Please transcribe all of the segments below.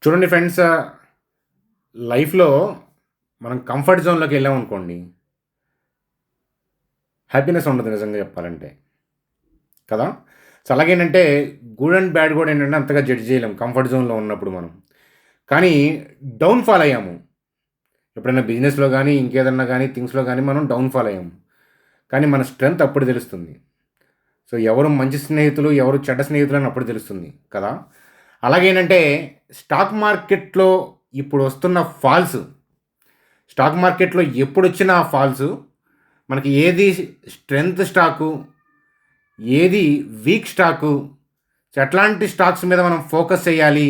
చూడండి ఫ్రెండ్స్, లైఫ్‌లో మనం కంఫర్ట్ జోన్‌లోకి వెళ్ళామనుకోండి, హ్యాపీనెస్ ఉండదు నిజంగా చెప్పాలంటే. కదా! సో, అలాగేంటంటే గుడ్ అండ్ బ్యాడ్ కూడా ఏంటంటే అంతగా జడ్జ్ చేయలేం కంఫర్ట్ జోన్‌లో ఉన్నప్పుడు మనం. కానీ డౌన్ ఫాల్ అయ్యాము. ఎప్పుడైనా బిజినెస్‌లో గానీ, ఇంకేదన్నా గానీ, థింగ్స్‌లో గానీ మనం డౌన్ ఫాల్ అయ్యాము. కానీ మన స్ట్రెంత్ అప్పుడు తెలుస్తుంది. సో, ఎవరు మంచి స్నేహితులు, ఎవరు చెడ్డ స్నేహితులు అని అప్పుడు తెలుస్తుంది కదా! అలాగేంటంటే స్టాక్ మార్కెట్‌లో ఇప్పుడు వస్తున్న ఫాల్స్, స్టాక్ మార్కెట్‌లో ఎప్పుడొచ్చినా ఆ ఫాల్సు, మనకి ఏది స్ట్రెంత్ స్టాకు, ఏది వీక్ స్టాకు, సో ఎట్లాంటి స్టాక్స్ మీద మనం ఫోకస్ చేయాలి.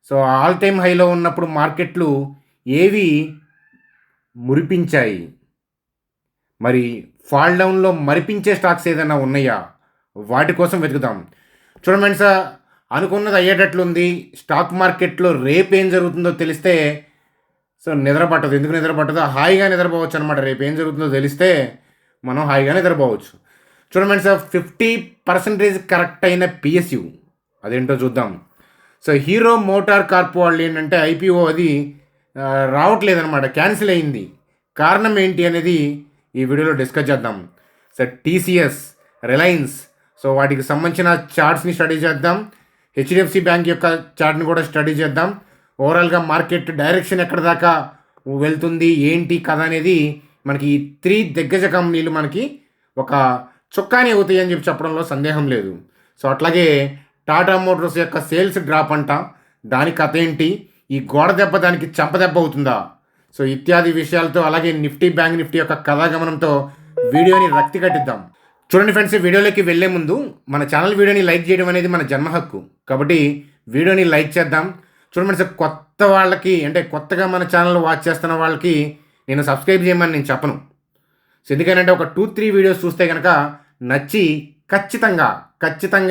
సో, ఆల్ టైమ్ హైలో ఉన్నప్పుడు మార్కెట్లు ఏవి మురిపించాయి? మరి ఫాల్ డౌన్‌లో మరిపించే స్టాక్స్ ఏదైనా ఉన్నాయా? వాటి కోసం వెతుకుదాం. చూడండి ఫ్రెండ్స్, అనుకున్నది అయ్యేటట్లుంది. స్టాక్ మార్కెట్‌లో రేపేం జరుగుతుందో తెలిస్తే సో, నిద్ర పట్టదు. ఎందుకు నిద్ర పట్టదు? హాయిగా నిద్రపోవచ్చనమాట. రేపేం జరుగుతుందో తెలిస్తే మనం హాయిగా నిద్రపోవచ్చు. చూడండి ఫ్రెండ్స్, 50% కరెక్ట్ అయిన పిఎస్‌యు అదేంటో చూద్దాం. సో, హీరో మోటార్ కార్ప్ వాళ్ళేంటంటే ఐపీఓ అది రావట్లేదనమాట. క్యాన్సిల్ అయింది. కారణం ఏంటి అనేది ఈ వీడియోలో డిస్కస్ చేద్దాం. సో, టీసీఎస్, రిలయన్స్, సో వాటికి సంబంధించిన చార్ట్స్‌ని స్టడీ చేద్దాం. హెచ్‌డిఎఫ్‌సి బ్యాంక్ యొక్క చార్ట్‌ని కూడా స్టడీ చేద్దాం. ఓవరాల్‌గా మార్కెట్ డైరెక్షన్ ఎక్కడి దాకా వెళ్తుంది, ఏంటి కథ అనేది మనకి ఈ 3 దిగ్గజ కంపెనీలు మనకి ఒక చుక్కాని అవుతాయి అని చెప్పడంలో సందేహం లేదు. సో, అట్లాగే టాటా మోటార్స్ యొక్క సేల్స్ డ్రాప్ అంట. దాని కథ ఏంటి? ఈ గోడ దెబ్బ దానికి చెంపదెబ్బ అవుతుందా? సో, ఇత్యాది విషయాలతో అలాగే నిఫ్టీ, బ్యాంక్ నిఫ్టీ యొక్క కథాగమనంతో వీడియోని రక్తి కట్టిద్దాం. చూడండి ఫ్రెండ్స్, వీడియోలోకి వెళ్ళే ముందు మన ఛానల్ వీడియోని లైక్ చేయడం అనేది మన జన్మ హక్కు. కాబట్టి వీడియోని లైక్ చేద్దాం. చూడండి ఫ్రెండ్స్, కొత్త వాళ్ళకి అంటే కొత్తగా మన ఛానల్ వాచ్ చేస్తున్న వాళ్ళకి నేను సబ్స్క్రైబ్ చేయమని నేను చెప్పను. సో, ఎందుకంటే ఒక 2-3 వీడియోస్ చూస్తే కనుక నచ్చి ఖచ్చితంగా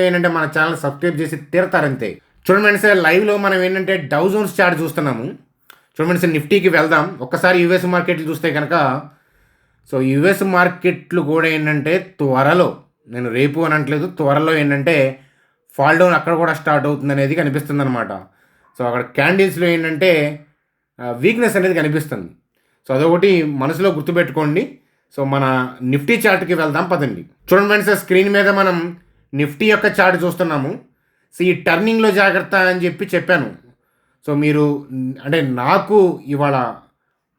ఏంటంటే మన ఛానల్ సబ్స్క్రైబ్ చేసి తీరతారంతే. చూడండి ఫ్రెండ్స్, లైవ్‌లో మనం ఏంటంటే డౌ జోన్స్ చార్ట్ చూస్తున్నాము. చూడండి ఫ్రెండ్స్, నిఫ్టీకి వెళ్దాం. ఒక్కసారి యూఎస్ మార్కెట్లు చూస్తే కనుక సో, యూఎస్ మార్కెట్లు కూడా ఏంటంటే త్వరలో, నేను రేపు అనట్లేదు, త్వరలో ఏంటంటే ఫాల్ డౌన్ అక్కడ కూడా స్టార్ట్ అవుతుందనేది కనిపిస్తుందనమాట. సో, అక్కడ క్యాండిల్స్‌లో ఏంటంటే వీక్‌నెస్ అనేది కనిపిస్తుంది. సో, అదొకటి మనసులో గుర్తుపెట్టుకోండి. సో, మన నిఫ్టీ చార్ట్‌కి వెళ్దాం పదండి. చూడండి ఫ్రెండ్స్, స్క్రీన్ మీద మనం నిఫ్టీ యొక్క చార్ట్ చూస్తున్నాము. సో, ఈ టర్నింగ్‌లో జాగ్రత్త అని చెప్పాను. సో, మీరు అంటే నాకు ఇవాళ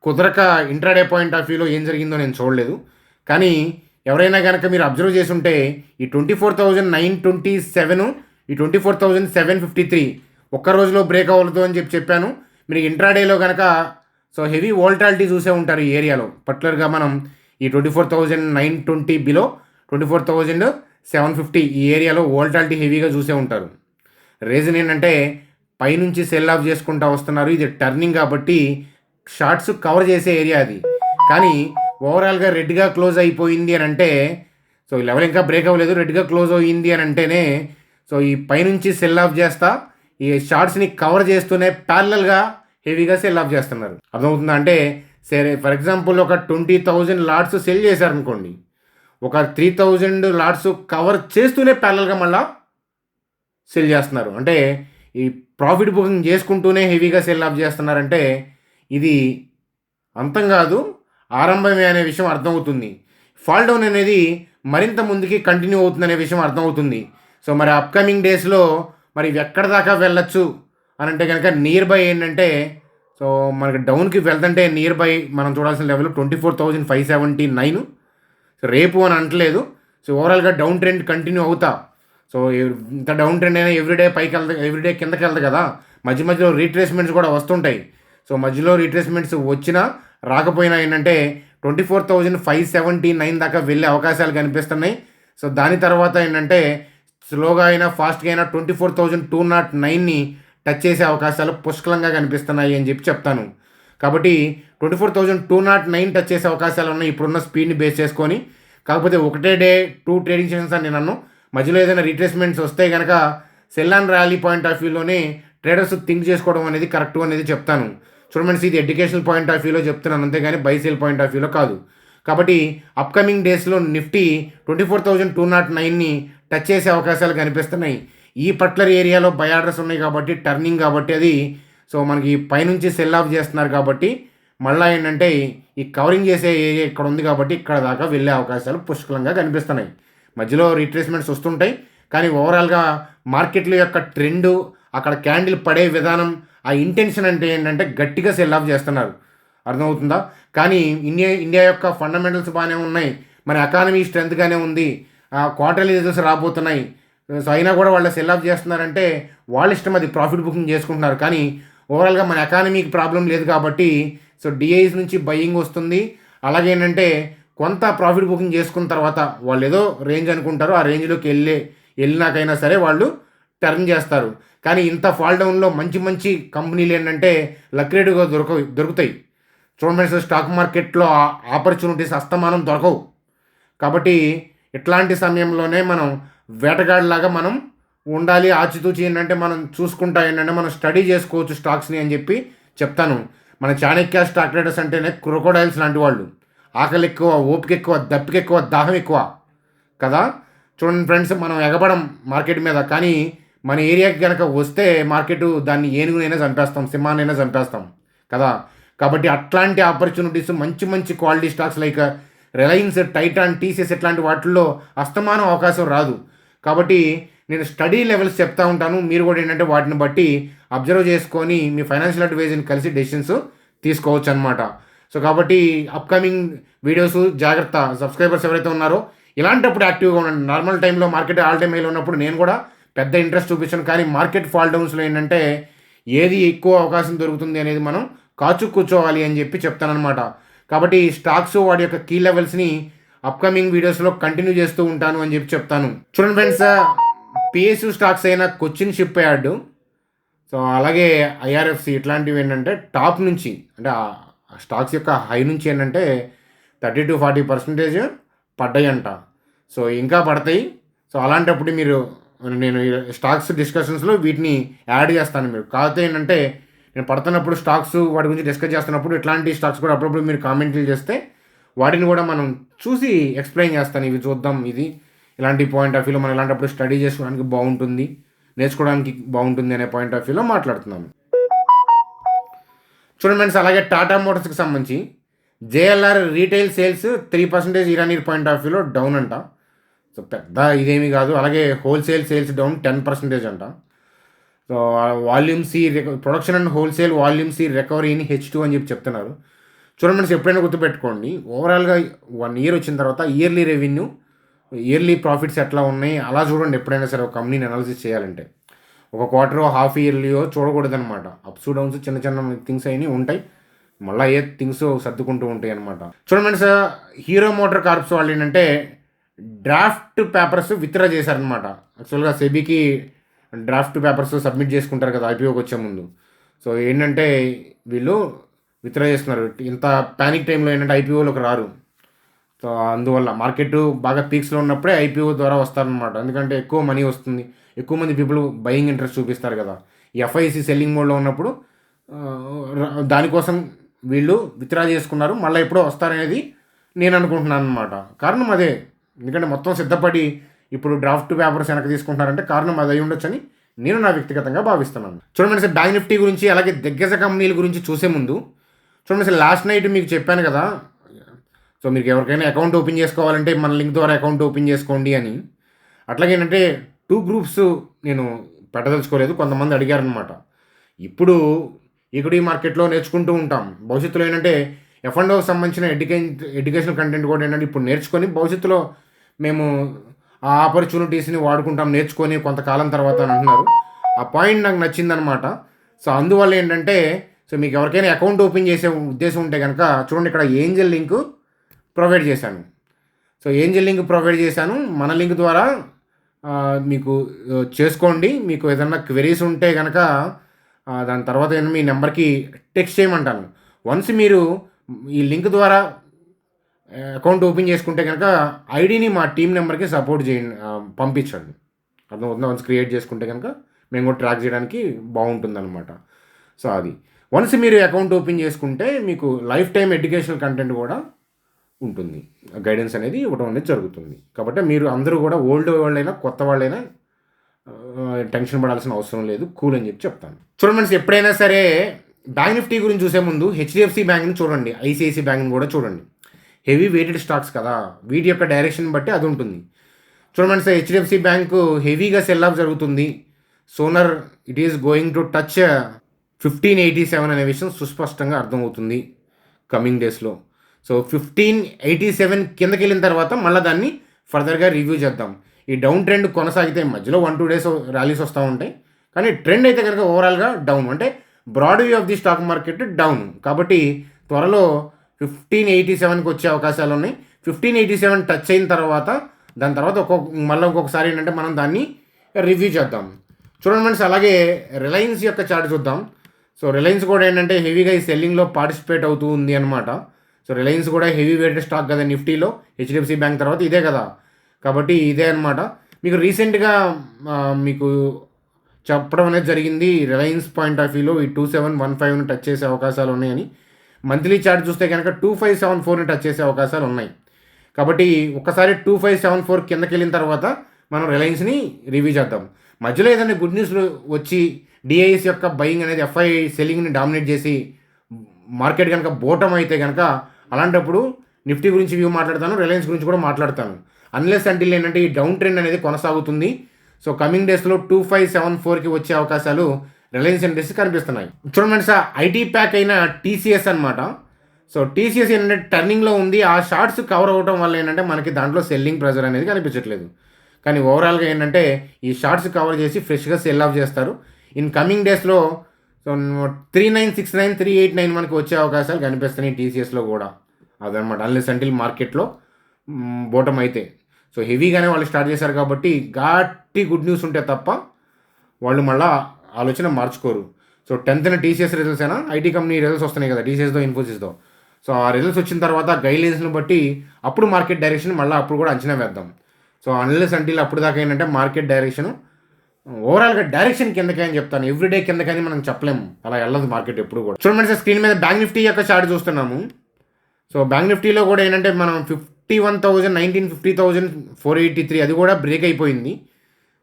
కుదరక ఇంట్రాడే పాయింట్ ఆఫ్ వ్యూలో ఏం జరిగిందో నేను చూడలేదు. కానీ ఎవరైనా గనక మీరు అబ్జర్వ్ చేసుంటే ఈ 24,927 ఈ 24,753 ఒక్క రోజులో బ్రేక్ అవ్వదు అని చెప్పాను. మీరు ఇంట్రాడేలో గనక సో హెవీ వోల్టాలిటీ చూసే ఉంటారు ఈ ఏరియాలో. పర్టికులర్‌గా మనం ఈ 24,920 బిలో 24,750 ఈ ఏరియాలో వోల్టాలిటీ హెవీగా చూసే ఉంటారు. రీజన్ ఏంటంటే పైనుంచి సెల్ ఆఫ్ చేసుకుంటా వస్తున్నారు. ఇది టర్నింగ్ కాబట్టి షార్ట్స్ కవర్ చేసే ఏరియా అది. కానీ ఓవరాల్‌గా రెడ్‌గా క్లోజ్ అయిపోయింది అని అంటే సో, ఈ లెవెల్ ఇంకా బ్రేక్ అవ్వలేదు. రెడ్‌గా క్లోజ్ అయింది అని అంటేనే సో, ఈ పైనుంచి సెల్ ఆఫ్ చేస్తా ఈ షార్ట్స్‌ని కవర్ చేస్తూనే ప్యారలల్‌గా హెవీగా సెల్ ఆఫ్ చేస్తున్నారు. అర్థమవుతుందా? అంటే సరే ఫర్ ఎగ్జాంపుల్ ఒక 20,000 లాట్స్ సెల్ చేశారనుకోండి. ఒక 3,000 లాట్స్ కవర్ చేస్తూనే ప్యారలల్‌గా మళ్ళా సెల్ చేస్తున్నారు. అంటే ఈ ప్రాఫిట్ బుకింగ్ చేసుకుంటూనే హెవీగా సెల్ ఆఫ్ చేస్తున్నారంటే ఇది అంతం కాదు, ఆరంభమే అనే విషయం అర్థమవుతుంది. ఫాల్ డౌన్ అనేది మరింత ముందుకి కంటిన్యూ అవుతుందనే విషయం అర్థమవుతుంది. సో, మరి అప్‌కమింగ్ డేస్‌లో మరి ఇవి ఎక్కడి దాకా వెళ్ళొచ్చు అని అంటే గనక నియర్ బై ఏంటంటే సో, మనకి డౌన్‌కి వెళ్తుంటే నియర్ బై మనం చూడాల్సిన లెవెల్ 24,579. సో, రేపు అని అనట్లేదు. సో, ఓవరాల్‌గా డౌన్ ట్రెండ్ కంటిన్యూ అవుతా. సో, ఇంత డౌన్ ట్రెండ్ అయినా ఎవ్రీడే ఎవ్రీడే కిందకెళ్తది కదా! మధ్యలో రీట్రేస్‌మెంట్స్ కూడా వస్తుంటాయి. సో, మధ్యలో రీట్రేస్‌మెంట్స్ వచ్చినా రాకపోయినా ఏంటంటే 24,579 దాకా వెళ్ళే అవకాశాలు కనిపిస్తున్నాయి. సో, దాని తర్వాత ఏంటంటే స్లోగా అయినా ఫాస్ట్‌గా అయినా 24,209ని టచ్ చేసే అవకాశాలు పుష్కలంగా కనిపిస్తున్నాయి అని చెప్తాను. కాబట్టి 24,209 టచ్ చేసే అవకాశాలు ఉన్నాయి ఇప్పుడున్న స్పీడ్‌ని బేస్ చేసుకొని. కాకపోతే ఒకటే డే 2 ట్రేడింగ్ సెషన్స్ అని నేను అనను. మధ్యలో ఏదైనా రీట్రేస్‌మెంట్స్ వస్తే గనక sell and rally point of వ్యూలోనే ట్రేడర్స్ థింక్ చేసుకోవడం అనేది కరెక్టు అనేది చెప్తాను. చూడండి, ఇది ఎడ్యుకేషనల్ పాయింట్ ఆఫ్ వ్యూలో చెప్తున్నాను అంతేగాని బై సేల్ పాయింట్ ఆఫ్ వ్యూలో కాదు. కాబట్టి అప్‌కమింగ్ డేస్‌లో నిఫ్టీ 24,209ని టచ్ చేసే అవకాశాలు కనిపిస్తున్నాయి. ఈ పర్టికులర్ ఏరియాలో బై ఆర్డర్స్ ఉన్నాయి కాబట్టి టర్నింగ్ కాబట్టి అది సో మనకి పైనుంచి సెల్ ఆఫ్ చేస్తున్నారు కాబట్టి మళ్ళీ ఏంటంటే ఈ కవరింగ్ చేసే ఏరియా ఇక్కడ ఉంది కాబట్టి ఇక్కడ దాకా వెళ్ళే అవకాశాలు పుష్కలంగా కనిపిస్తున్నాయి. మధ్యలో రీట్రేస్మెంట్స్ వస్తుంటాయి కానీ ఓవరాల్గా మార్కెట్ల యొక్క ట్రెండు అక్కడ క్యాండిల్ పడే విధానం ఆ ఇంటెన్షన్ అంటే ఏంటంటే గట్టిగా సెల్ ఆఫ్ చేస్తున్నారు. అర్థమవుతుందా? కానీ ఇండియా యొక్క ఫండమెంటల్స్ బాగానే ఉన్నాయి, మన ఎకానమీ స్ట్రెంత్గానే ఉంది, క్వార్టర్లీ రిజల్ట్స్ రాబోతున్నాయి. సో అయినా కూడా వాళ్ళు సెల్ ఆఫ్ చేస్తున్నారంటే వాళ్ళ ఇష్టం, అది ప్రాఫిట్ బుకింగ్ చేసుకుంటున్నారు. కానీ ఓవరాల్గా మన ఎకానమీకి ప్రాబ్లం లేదు కాబట్టి సో డిఐస్ నుంచి బయ్యింగ్ వస్తుంది. అలాగే ఏంటంటే కొంత ప్రాఫిట్ బుకింగ్ చేసుకున్న తర్వాత వాళ్ళు ఏదో రేంజ్ అనుకుంటారు, ఆ రేంజ్లోకి వెళ్ళినాకైనా సరే వాళ్ళు టర్న్ చేస్తారు. కానీ ఇంత ఫాల్ డౌన్లో మంచి మంచి కంపెనీలు ఏంటంటే లక్రేట్గా దొరుకుతాయి. చూడండి, స్టాక్ మార్కెట్లో ఆపర్చునిటీస్ అస్తమానం దొరకవు. కాబట్టి ఇట్లాంటి సమయంలోనే మనం వేటగాడిలాగా మనం ఉండాలి. ఆచితూచి ఏంటంటే మనం చూసుకుంటా ఏంటంటే మనం స్టడీ చేసుకోవచ్చు స్టాక్స్ని అని చెప్పి చెప్తాను. మన చాణక్య స్టాక్ ట్రేడర్స్ అంటేనే క్రొకోడైల్స్ లాంటి వాళ్ళు. ఆకలి ఎక్కువ, ఓపిక ఎక్కువ, దప్పిక ఎక్కువ, దాహం ఎక్కువ కదా. చూడండి ఫ్రెండ్స్, మనం ఎగబడం మార్కెట్ మీద, కానీ మన ఏరియాకి కనుక వస్తే మార్కెట్ దాన్ని ఏనుగునైనా చంపేస్తాం, సింహానైనా చంపేస్తాం కదా. కాబట్టి అట్లాంటి ఆపర్చునిటీస్ మంచి మంచి quality stocks like Reliance, Titan, TCS ఇట్లాంటి వాటిల్లో అస్తమానం అవకాశం రాదు. కాబట్టి నేను స్టడీ లెవెల్స్ చెప్తా ఉంటాను, మీరు కూడా ఏంటంటే వాటిని బట్టి అబ్జర్వ్ చేసుకొని మీ ఫైనాన్షియల్ అడ్వైజర్ని కలిసి డెసిషన్స్ తీసుకోవచ్చు అనమాట. సో కాబట్టి అప్కమింగ్ వీడియోస్ జాగ్రత్త, సబ్స్క్రైబర్స్ ఎవరైతే ఉన్నారో ఇలాంటప్పుడు యాక్టివ్గా ఉండండి. నార్మల్ టైంలో మార్కెట్ ఆల్ టైమ్ హైలో ఉన్నప్పుడు నేను కూడా పెద్ద ఇంట్రెస్ట్ చూపించాను, కానీ మార్కెట్ ఫాల్ డౌన్స్లో ఏంటంటే ఏది ఎక్కువ అవకాశం దొరుకుతుంది అనేది మనం కాచు కూర్చోవాలి అని చెప్పి చెప్తానమాట. కాబట్టి స్టాక్స్ వాటి యొక్క కీ లెవెల్స్ని అప్కమింగ్ వీడియోస్లో కంటిన్యూ చేస్తూ ఉంటాను అని చెప్పి చెప్తాను. చూడండి ఫ్రెండ్స్, పిఎస్యూ స్టాక్స్ అయిన కొచ్చిన్ షిప్ యార్డ్, సో అలాగే ఐఆర్ఎఫ్సి ఇట్లాంటివి ఏంటంటే టాప్ నుంచి అంటే ఆ స్టాక్స్ యొక్క హై నుంచి ఏంటంటే 30-40% పడ్డాయంట. సో ఇంకా పడతాయి. సో అలాంటప్పుడు మీరు నేను స్టాక్స్ డిస్కషన్స్లో వీటిని యాడ్ చేస్తాను. మీరు కాకపోతే ఏంటంటే నేను పడుతున్నప్పుడు స్టాక్స్ వాటి గురించి డిస్కస్ చేస్తున్నప్పుడు ఇట్లాంటి స్టాక్స్ కూడా అప్పుడప్పుడు మీరు కామెంట్లు చేస్తే వాటిని కూడా మనం చూసి ఎక్స్ప్లెయిన్ చేస్తాను. ఇవి చూద్దాం, ఇది ఇలాంటి పాయింట్ ఆఫ్ వ్యూలో మనం ఇలాంటప్పుడు స్టడీ చేసుకోవడానికి బాగుంటుంది, నేర్చుకోవడానికి బాగుంటుంది అనే పాయింట్ ఆఫ్ వ్యూలో మాట్లాడుతున్నాను. చూడండి ఫ్రెండ్స్, అలాగే టాటా మోటార్స్కి సంబంధించి JLR retail sales 3% year point of వ్యూలో డౌన్ అంట. సో పెద్ద ఇదేమీ కాదు. అలాగే హోల్సేల్ సేల్స్ డౌన్ 10% అంట. So volumes production and wholesale volumes recovery in H2 అని చెప్పి చెప్తున్నారు. చూడండి ఫ్రెండ్స్, ఎప్పుడైనా గుర్తుపెట్టుకోండి, ఓవరాల్గా 1 year వచ్చిన తర్వాత ఇయర్లీ రెవెన్యూ, ఇయర్లీ ప్రాఫిట్స్ ఎట్లా ఉన్నాయి అలా చూడండి. ఎప్పుడైనా సరే ఒక కంపెనీని అనాలిసిస్ చేయాలంటే ఒక క్వార్టర్, హాఫ్ ఇయర్లీయో చూడకూడదు అనమాట. అప్స్ డౌన్స్ చిన్న చిన్న థింగ్స్ అయినా ఉంటాయి, మళ్ళీ ఏ థింగ్స్ సర్దుకుంటూ ఉంటాయి అనమాట. చూడండి ఫ్రెండ్స్, హీరో మోటార్ కార్ప్స్ వాళ్ళు ఏంటంటే డ్రాఫ్ట్ పేపర్స్ విత్డ్రా చేశారనమాట. యాక్చువల్గా సెబీకి డ్రాఫ్ట్ పేపర్స్ సబ్మిట్ చేసుకుంటారు కదా ఐపీఓకి వచ్చే ముందు. సో ఏంటంటే వీళ్ళు విత్డ్రా చేస్తున్నారు. ఇంత ప్యానిక్ టైంలో ఏంటంటే ఐపీఓలోకి రారు. సో అందువల్ల మార్కెట్ బాగా పీక్స్లో ఉన్నప్పుడే ఐపీఓ ద్వారా వస్తారనమాట. ఎందుకంటే ఎక్కువ మనీ వస్తుంది, ఎక్కువ మంది పీపుల్ బయింగ్ ఇంట్రెస్ట్ చూపిస్తారు కదా. ఈ ఎఫ్ఐసి సెల్లింగ్ మోడ్లో ఉన్నప్పుడు దానికోసం వీళ్ళు విత్డ్రా చేసుకున్నారు. మళ్ళీ ఎప్పుడో వస్తారనేది నేను అనుకుంటున్నాను అనమాట. కారణం అదే, ఎందుకంటే మొత్తం సిద్ధపడి ఇప్పుడు డ్రాఫ్ట్ పేపర్స్ వెనక్కి తీసుకుంటున్నారంటే కారణం అది అయి ఉండొచ్చని నేను నా వ్యక్తిగతంగా భావిస్తున్నాను. చూడండి సార్, బ్యాంక్ నిఫ్టీ గురించి అలాగే దిగ్గజ కంపెనీల గురించి చూసే ముందు చూడండి సార్, లాస్ట్ నైట్ మీకు చెప్పాను కదా, సో మీకు ఎవరికైనా అకౌంట్ ఓపెన్ చేసుకోవాలంటే మన లింక్ ద్వారా అకౌంట్ ఓపెన్ చేసుకోండి అని. అట్లాగే ఏంటంటే 2 groups నేను పెట్టదలుచుకోలేదు, కొంతమంది అడిగారనమాట. ఇప్పుడు ఈక్విటీ మార్కెట్లో నేర్చుకుంటూ ఉంటాం, భవిష్యత్తులో ఏంటంటే F&Oకి సంబంధించిన ఎడ్యుకేషనల్ కంటెంట్ కూడా ఏంటంటే ఇప్పుడు నేర్చుకొని భవిష్యత్తులో మేము ఆ ఆపర్చునిటీస్ని వాడుకుంటాం, నేర్చుకొని కొంతకాలం తర్వాత అని అంటున్నారు. ఆ పాయింట్ నాకు నచ్చిందనమాట. సో అందువల్ల ఏంటంటే సో మీకు ఎవరికైనా అకౌంట్ ఓపెన్ చేసే ఉద్దేశం ఉంటే కనుక చూడండి, ఇక్కడ ఏంజల్ లింక్ ప్రొవైడ్ చేశాను. సో ఏంజల్ లింక్ ప్రొవైడ్ చేశాను, మన లింక్ ద్వారా మీకు చేసుకోండి. మీకు ఏదైనా క్వెరీస్ ఉంటే కనుక దాని తర్వాత మీ నెంబర్కి టెక్స్ట్ చేయమంటాను. వన్స్ మీరు ఈ లింక్ ద్వారా అకౌంట్ ఓపెన్ చేసుకుంటే కనుక ఐడిని మా టీం నెంబర్కి సపోర్ట్ చేయండి, పంపించండి. అర్థమవుతుంది. వన్స్ క్రియేట్ చేసుకుంటే కనుక మేము కూడా ట్రాక్ చేయడానికి బాగుంటుందన్నమాట. సో అది వన్స్ మీరు అకౌంట్ ఓపెన్ చేసుకుంటే మీకు లైఫ్ టైం ఎడ్యుకేషనల్ కంటెంట్ కూడా ఉంటుంది, గైడెన్స్ అనేది ఇవ్వడం అనేది జరుగుతుంది. కాబట్టి మీరు అందరూ కూడా ఓల్డ్ వాళ్ళైనా కొత్త వాళ్ళైనా టెన్షన్ పడాల్సిన అవసరం లేదు, కూల్ అని చెప్తాను. చూడండి ఫ్రెండ్స్, ఎప్పుడైనా సరే బ్యాంక్ నిఫ్టీ గురించి చూసే ముందు హెచ్డిఎఫ్సి బ్యాంక్ని చూడండి, ఐసిఐసి బ్యాంక్ని కూడా చూడండి. హెవీ వెయిటెడ్ స్టాక్స్ కదా, వీటి యొక్క డైరెక్షన్ బట్టి అది ఉంటుంది. చూడండి సార్, హెచ్డిఎఫ్సి బ్యాంకు హెవీగా సెల్ ఆఫ్ జరుగుతుంది. Sooner it is going to touch 1587 అనే విషయం సుస్పష్టంగా అర్థమవుతుంది కమింగ్ డేస్లో. సో 1587 కిందకి వెళ్ళిన తర్వాత మళ్ళీ దాన్ని ఫర్దర్గా రివ్యూ చేద్దాం. ఈ డౌన్ ట్రెండ్ కొనసాగితే మధ్యలో 1-2 డేస్ ర్యాలీస్ వస్తూ ఉంటాయి, కానీ ట్రెండ్ అయితే కనుక ఓవరాల్గా డౌన్, అంటే broad view of the stock market down. కాబట్టి త్వరలో 1587కి వచ్చే అవకాశాలు ఉన్నాయి. 1587 టచ్ అయిన తర్వాత దాని తర్వాత మళ్ళీ ఇంకొకసారి ఏంటంటే మనం దాన్ని రివ్యూ చేద్దాం. చూడండి ఫ్రెండ్స్, అలాగే రిలయన్స్ యొక్క చార్ట్ చూద్దాం. సో రిలయన్స్ కూడా ఏంటంటే హెవీగా ఈ సెల్లింగ్లో పార్టిసిపేట్ అవుతూ ఉంది అనమాట. సో రిలయన్స్ కూడా హెవీ వెయిటెడ్ స్టాక్ కదా నిఫ్టీలో, హెచ్డిఎఫ్సి బ్యాంక్ తర్వాత ఇదే కదా, కాబట్టి ఇదే అనమాట. మీకు రీసెంట్గా మీకు చెప్పడం అనేది జరిగింది, రిలయన్స్ పాయింట్ ఆఫ్ వ్యూలో ఈ 2715ని టచ్ చేసే అవకాశాలు ఉన్నాయని. మంత్లీ చార్ట్ చూస్తే కనుక 2574ని టచ్ చేసే అవకాశాలు ఉన్నాయి. కాబట్టి ఒక్కసారి 2574 కిందకి వెళ్ళిన తర్వాత మనం రిలయన్స్ని రివ్యూ చేద్దాం. మధ్యలో ఏదైనా గుడ్ న్యూస్ వచ్చి డిఐఎస్ యొక్క బయింగ్ అనేది ఎఫ్ఐ సెల్లింగ్ని డామినేట్ చేసి మార్కెట్ కనుక బోటం అయితే కనుక అలాంటప్పుడు నిఫ్టీ గురించి వ్యూ మాట్లాడతాను, రిలయన్స్ గురించి కూడా మాట్లాడతాను. అన్లెస్ అంటిల్ ఏంటంటే ఈ డౌన్ ట్రెండ్ అనేది కొనసాగుతుంది. సో కమింగ్ డేస్లో 2574కి వచ్చే అవకాశాలు రిలయన్స్ ఇండస్ట్రీ కనిపిస్తున్నాయి. చూడండి సార్, ఐటీ ప్యాక్ అయిన టీసీఎస్ అనమాట. సో టీసీఎస్ ఏంటంటే టర్నింగ్లో ఉంది. ఆ షార్ట్స్ కవర్ అవ్వడం వల్ల ఏంటంటే మనకి దాంట్లో సెల్లింగ్ ప్రెజర్ అనేది కనిపించట్లేదు. కానీ ఓవరాల్గా ఏంటంటే ఈ షార్ట్స్ కవర్ చేసి ఫ్రెష్గా సెల్ ఆఫ్ చేస్తారు. ఇన్ కమింగ్ డేస్లో సో 3969, 3891కి వచ్చే అవకాశాలు కనిపిస్తున్నాయి టీసీఎస్లో కూడా. అదనమాట, అన్లెస్ అంటిల్ మార్కెట్లో బోటం అయితే. సో హెవీగానే వాళ్ళు స్టార్ట్ చేశారు కాబట్టి గట్టి గుడ్ న్యూస్ ఉంటే తప్ప వాళ్ళు మళ్ళీ ఆలోచన మార్చుకోరు. సో 10th టీసీఎస్ రిజల్ట్స్ అయినా ఐటీ కంపెనీ రిజల్ట్స్ వస్తున్నాయి కదా, టీసీఎస్తో ఇన్ఫోసిస్తో. సో ఆ రిజల్ట్స్ వచ్చిన తర్వాత గైడ్లైన్స్ని బట్టి అప్పుడు మార్కెట్ డైరెక్షన్ మళ్ళీ అప్పుడు కూడా అంచనా వేద్దాం. సో అన్లెస్ అంటిల్ అప్పుడు దాకా ఏంటంటే మార్కెట్ డైరెక్షన్ ఓవరాల్గా డైరెక్షన్ కిందకే అని చెప్తాను, ఎవ్రీడే కిందకని మనం చెప్పలేము, అలా వెళ్ళదు మార్కెట్ ఎప్పుడు కూడా. చూడండి సార్, స్క్రీన్ మీద బ్యాంక్ నిఫ్టీ యొక్క చార్ట్ చూస్తున్నాము. సో బ్యాంక్ నిఫ్టీలో కూడా ఏంటంటే మనం 51,019, 50,483 అది కూడా బ్రేక్ అయిపోయింది.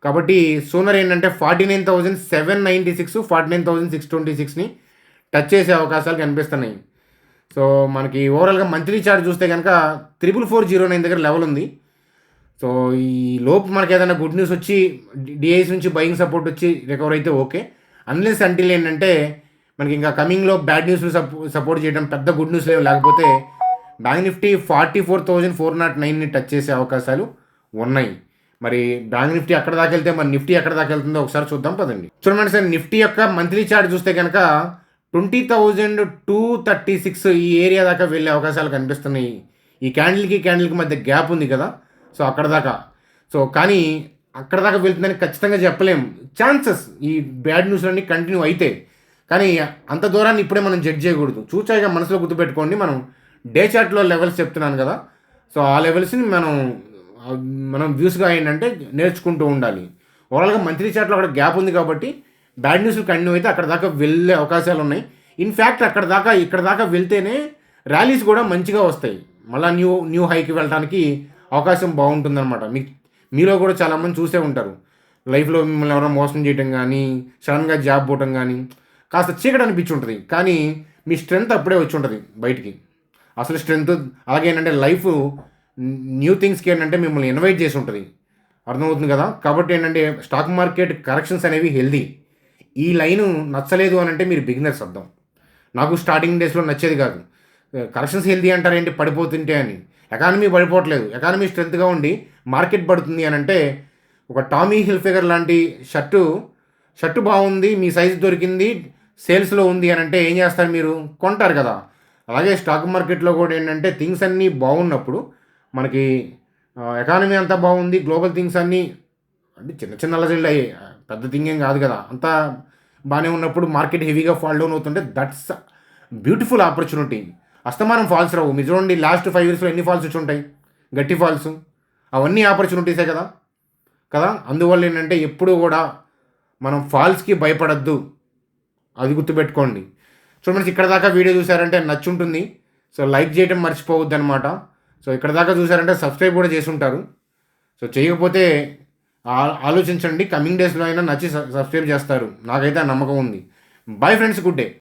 కాబట్టి సోనర్ ఏంటంటే 49,796, 49,626ని టచ్ చేసే అవకాశాలు కనిపిస్తున్నాయి. సో మనకి ఓవరాల్గా మంత్లీ చార్ట్ చూస్తే కనుక 4409 దగ్గర లెవెల్ ఉంది. సో ఈ లోపు మనకి ఏదైనా గుడ్ న్యూస్ వచ్చి డిఐస్ నుంచి బయింగ్ సపోర్ట్ వచ్చి రికవర్ అయితే ఓకే. అన్లెస్ అంటిల్ ఏంటంటే మనకి ఇంకా కమింగ్లో బ్యాడ్ న్యూస్లు సపోర్ట్ చేయడం పెద్ద గుడ్ న్యూస్ లేకపోతే బ్యాంక్ నిఫ్టీ 44,409ని టచ్ చేసే అవకాశాలు ఉన్నాయి. మరి బ్యాంక్ నిఫ్టీ అక్కడ దాకా వెళ్తే మరి నిఫ్టీ ఎక్కడ దాకా వెళ్తుందో ఒకసారి చూద్దాం పదండి. చూడండి సార్, నిఫ్టీ యొక్క మంత్లీ చార్ట్ చూస్తే కనుక 20,236 ఈ ఏరియా దాకా వెళ్ళే అవకాశాలు కనిపిస్తున్నాయి. ఈ క్యాండిల్కి మధ్య గ్యాప్ ఉంది కదా, సో అక్కడ దాకా. సో కానీ అక్కడ దాకా వెళ్తుందని ఖచ్చితంగా చెప్పలేం, ఛాన్సెస్ ఈ బ్యాడ్ న్యూస్లన్నీ కంటిన్యూ అయితే. కానీ అంత దూరాన్ని ఇప్పుడే మనం జడ్జ్ చేయకూడదు. చూచాయిగా మనసులో గుర్తుపెట్టుకోండి, మనం డే చార్ట్లో లెవెల్స్ చెప్తున్నాను కదా, సో ఆ లెవెల్స్ని మనం వ్యూస్గా ఏంటంటే నేర్చుకుంటూ ఉండాలి. ఓవరాల్గా మంత్లీ చార్ట్లో అక్కడ గ్యాప్ ఉంది కాబట్టి బ్యాడ్ న్యూస్లు కంటిన్యూ అయితే అక్కడ దాకా వెళ్ళే అవకాశాలు ఉన్నాయి. ఇన్ఫ్యాక్ట్ ఇక్కడ దాకా వెళ్తేనే ర్యాలీస్ కూడా మంచిగా వస్తాయి, మళ్ళీ న్యూ హైకి వెళ్ళడానికి అవకాశం బాగుంటుందన్నమాట. మీలో కూడా చాలామంది చూసే ఉంటారు, లైఫ్లో మిమ్మల్ని ఎవరైనా మోసం చేయడం కానీ సడన్గా జాబ్ పోవటం కానీ కాస్త చీకటి అనిపించి ఉంటుంది, కానీ మీ స్ట్రెంగ్త్ అప్పుడే వచ్చి ఉంటుంది బయటికి. అసలు స్ట్రెంగ్త్ అలాగే ఏంటంటే లైఫ్ న్యూ థింగ్స్కి ఏంటంటే మిమ్మల్ని ఇన్వైట్ చేసి ఉంటుంది, అర్థమవుతుంది కదా. కాబట్టి ఏంటంటే స్టాక్ మార్కెట్ కరెక్షన్స్ అనేవి హెల్దీ. ఈ లైను నచ్చలేదు అని అంటే మీరు బిగినర్స్ అర్థం. నాకు స్టార్టింగ్ డేస్లో నచ్చేది కాదు, కరెక్షన్స్ హెల్దీ అంటారేంటి పడిపోతుంటే అని. ఎకానమీ పడిపోవట్లేదు, ఎకానమీ స్ట్రెంత్గా ఉండి మార్కెట్ పడుతుంది అని అంటే ఒక టామీ హిల్ఫిగర్ లాంటి షర్టు బాగుంది, మీ సైజు దొరికింది, సేల్స్లో ఉంది అని అంటే ఏం చేస్తారు, మీరు కొంటారు కదా. అలాగే స్టాక్ మార్కెట్లో కూడా ఏంటంటే థింగ్స్ అన్నీ బాగున్నప్పుడు మనకి ఎకానమీ అంతా బాగుంది, గ్లోబల్ థింగ్స్ అన్నీ అంటే చిన్న అలజడులు అయ్యాయి, పెద్ద థింగ్ ఏం కాదు కదా, అంతా బాగానే ఉన్నప్పుడు మార్కెట్ హెవీగా ఫాల్ డౌన్ అవుతుంటే దట్స్ బ్యూటిఫుల్ ఆపర్చునిటీ. అస్తమానం ఫాల్స్ రావు. మీరు చూడండి లాస్ట్ 5 yearsలో ఎన్ని ఫాల్స్ వచ్చి ఉంటాయి, గట్టి ఫాల్స్, అవన్నీ ఆపర్చునిటీసే కదా. అందువల్ల ఏంటంటే ఎప్పుడు కూడా మనం ఫాల్స్కి భయపడద్దు, అది గుర్తుపెట్టుకోండి. చూడండి, ఇక్కడ దాకా వీడియో చూసారంటే నచ్చుంటుంది, సో లైక్ చేయడం మర్చిపోవద్దు అనమాట. సో ఇక్కడ దాకా చూసారంటే సబ్స్క్రైబ్ కూడా చేసి ఉంటారు. సో చేయకపోతే ఆలోచించండి. కమింగ్ డేస్‌లో అయినా నచ్చి సబ్స్క్రైబ్ చేస్తారు. నాకైతే ఆ నమ్మకం ఉంది. Bye friends. Good day.